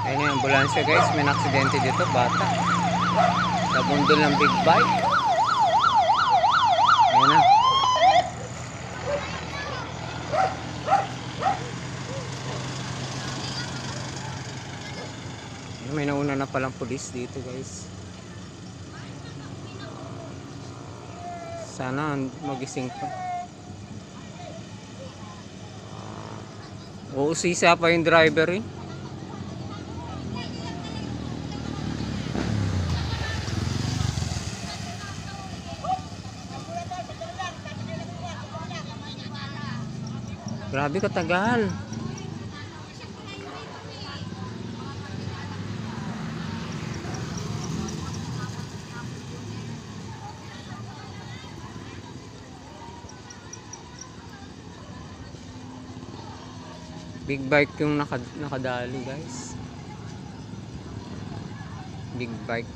Ayun yung ambulansya guys, may aksidente dito, bata. Nabundol ng big bike. Ayun na. Ayun, may nauna na palang pulis dito guys. Sana magising pa. Uusisa pa yung driver eh. Grabe katagal. Big bike yung nakadali guys. Big bike.